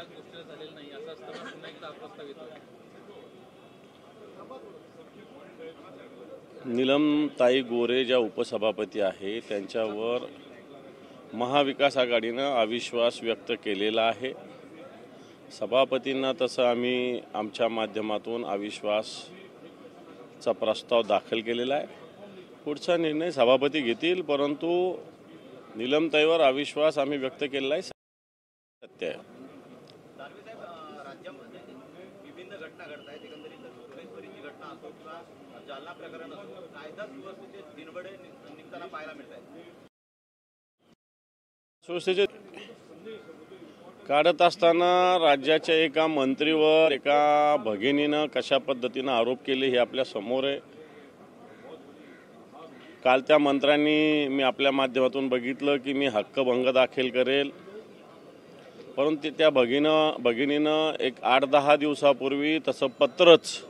गोष्टीला झालेलं नाही असं असताना पुन्हा एकदा हा प्रस्ताव येतोय. नीलमताई गोरे ज्या उपसभापती आहे त्यांच्यावर महाविकास आघाडीनं अविश्वास व्यक्त केलेला आहे. सभापतींना तसं आम्ही आमच्या माध्यमातून अविश्वासचा प्रस्ताव दाखल केलेला आहे. पुढचा निर्णय सभापती घेतील, परंतु नीलमताईवर अविश्वास आम्ही व्यक्त केलेला आहे. सत्य आहे. राज्यामध्ये विभिन्न घटना घडत आहेत. एकंदरीत भुवनेश्वरीची घटना असो किंवा जालना प्रकरण असो, कायदा सुव्यवस्थेचे दिनबडे निघताना पाहायला मिळत आहेत. सुव्यवस्थेचे काढत असताना राज्याच्या एका मंत्रीवर एका भगिनीनं कशा पद्धतीनं आरोप केले हे आपल्या समोर आहे. काल त्या मंत्र्यांनी मी आपल्या माध्यमातून बघितलं की मी हक्कभंग दाखल करेल, परंतु त्या भगिनीनं एक 8-10 दिवसापूर्वी तसं पत्रच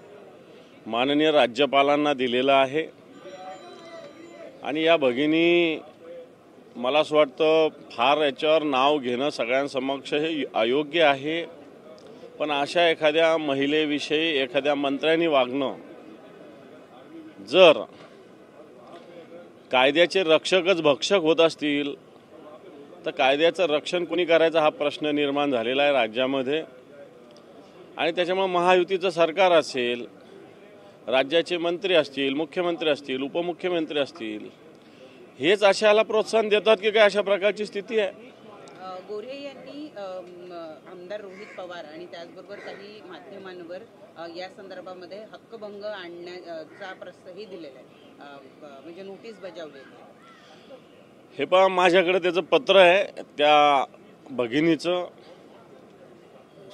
माननीय राज्यपालांना दिलेलं आहे. आणि या भगिनी मला असं वाटतं फार याच्यावर नाव घेणं सगळ्यांसमक्ष हे अयोग्य आहे. पण अशा एखाद्या महिलेविषयी एखाद्या मंत्र्यांनी वागणं, जर कायद्याचे रक्षकच भक्षक होत असतील तर कायद्याचं रक्षण कोणी करायचं हा प्रश्न निर्माण झालेला आहे राज्यामध्ये. आणि त्याच्यामुळे महायुतीचं सरकार असेल, राज्याचे मंत्री असतील, मुख्यमंत्री असतील, उपमुख्यमंत्री असतील, हेच अशाला प्रोत्साहन देतात की काय अशा प्रकारची स्थिती आहे. गोरे यांनी आमदार रोहित पवार आणि त्याचबरोबर काही माध्यमांवर या संदर्भामध्ये हक्कभंग आणण्याचा प्रस्तावही दिलेला आहे, म्हणजे नोटीस बजावलेली आहे. हे पहा, माझ्याकडे त्याचं पत्र आहे, त्या भगिनीचं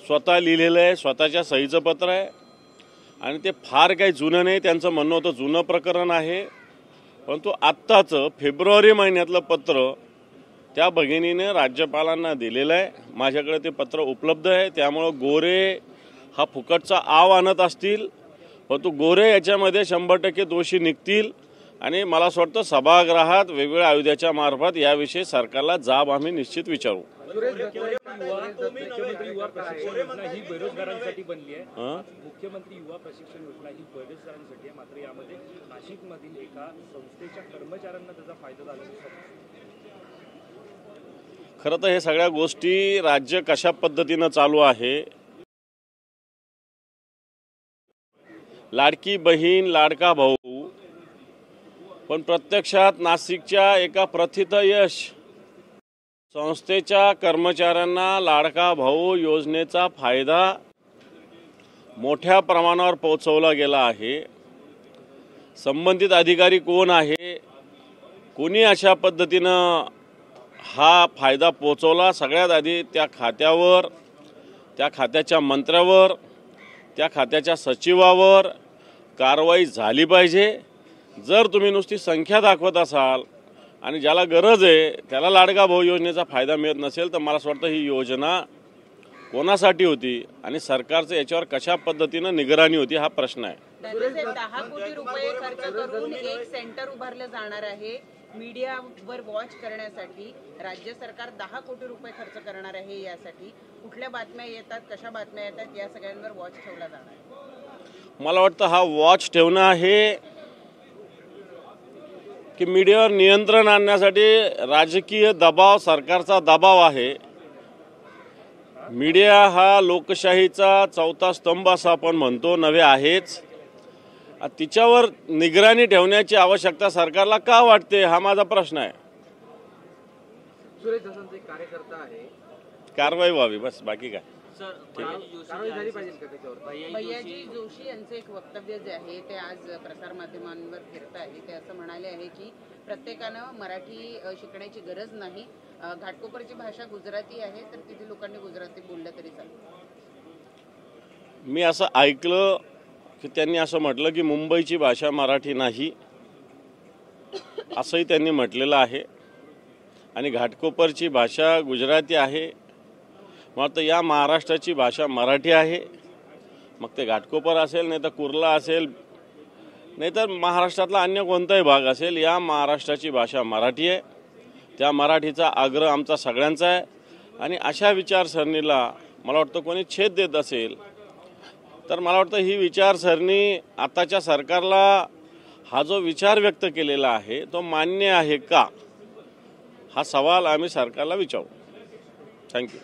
स्वतः लिहिलेलं आहे, स्वतःच्या सहीचं पत्र आहे. आणि ते फार काही जुनं नाही. त्यांचं म्हणणं होतं जुनं प्रकरण आहे, परंतु आत्ताचं फेब्रुवारी महिन्यातलं पत्र त्या भगिनीने राज्यपालांना दिलेलं आहे. माझ्याकडे ते पत्र उपलब्ध आहे. त्यामुळं गोरे हा फुकटचा आव आणत असतील, परंतु गोरे याच्यामध्ये 100% दोषी निघतील. आणि मला असं वाटतं सभागृहात वेगवेगळ्या आयुध्याच्या मार्फत याविषयी सरकारला जाब आम्ही निश्चित विचारू. मुख्यमंत्री युवा प्रशिक्षण योजना ही बेरोजगारांसाठी बनली आहे. मुख्यमंत्री युवा प्रशिक्षण योजना ही बेरोजगारांसाठी आहे, मात्र यामध्ये नाशिकमधील एका संस्थेच्या कर्मचाऱ्यांना त्याचा फायदा झाला. खरं तर हे सगळ्या गोष्टी राज्य कशा पद्धतीनं चालू आहे, लाडकी बहीण लाडका भाऊ, पण प्रत्यक्षात नाशिकच्या एका प्रथित यश संस्थेच्या कर्मचाऱ्यांना लाडका भाऊ योजनेचा फायदा मोठ्या प्रमाणावर पोहोचवला गेला आहे. संबंधित अधिकारी कोण आहे, कोणी अशा पद्धतीनं हा फायदा पोहोचवला, सगळ्यात आधी त्या खात्यावर, त्या खात्याच्या मंत्र्यावर, त्या खात्याच्या सचिवावर कारवाई झाली पाहिजे. जर तुम्ही नुसती संख्या दाखवत असाल आणि ज्याला गरज आहे त्याला लाडका भाऊ योजनेचा फायदा मिळत नसेल तर मला असं वाटतं ही योजना कोणासाठी होती आणि सरकारचं याच्यावर कशा पद्धतीनं निगराणी होती हा प्रश्न आहे. 10 कोटी रुपये खर्च करून एक सेंटर उभारलं जाणार आहे मीडियावर वॉच करण्यासाठी. राज्य सरकार 10 कोटी रुपये खर्च करणार आहे. यासाठी कुठल्या बातम्या येतात, कशा बातम्या येतात, या सगळ्यांवर वॉच ठेवला जाणार आहे. मला वाटतं हा वॉच ठेवणं आहे की मीडियावर नियंत्रण आणण्यासाठी राजकीय दबाव, सरकारचा दबाव आहे. मीडिया हा लोकशाहीचा चौथा स्तंभ असं आपण म्हणतो, नव्हे आहेच. तिच्यावर निगराणी ठेवण्याची आवश्यकता सरकारला का वाटते हा माझा प्रश्न आहे. सुरेश दसांचे कार्यकर्ता आहे, कारवाई व्हावी बस, बाकी काय. भैयाजी जोशी यांचे एक वक्तव्य जे आहे ते आज प्रसारमाध्यमांवर फिरत आहे. ते असं म्हणाले आहे की प्रत्येकानं मराठी शिकण्याची गरज नाही, घाटकोपरची भाषा गुजराती आहे तर तिथे लोकांनी गुजराती बोललं तरी चालेल. मी असं ऐकलं की त्यांनी असं म्हटलं की मुंबईची भाषा मराठी नाही असंही त्यांनी म्हटलेलं आहे आणि घाटकोपरची भाषा गुजराती आहे. मग तर या महाराष्ट्राची भाषा मराठी आहे. मग ते घाटकोपर असेल, नाही तर कुर्ला असेल, नाही तर महाराष्ट्रातला अन्य कोणताही भाग असेल, या महाराष्ट्राची भाषा मराठी आहे. त्या मराठीचा आग्रह आमचा सगळ्यांचा आहे आणि अशा विचारसरणीला मला वाटतं कोणी छेद देत असेल तर मला वाटतं ही विचारसरणी आताच्या सरकारला हा जो विचार व्यक्त केलेला आहे तो मान्य आहे का, हा सवाल आम्ही सरकारला विचारू. थँक्यू.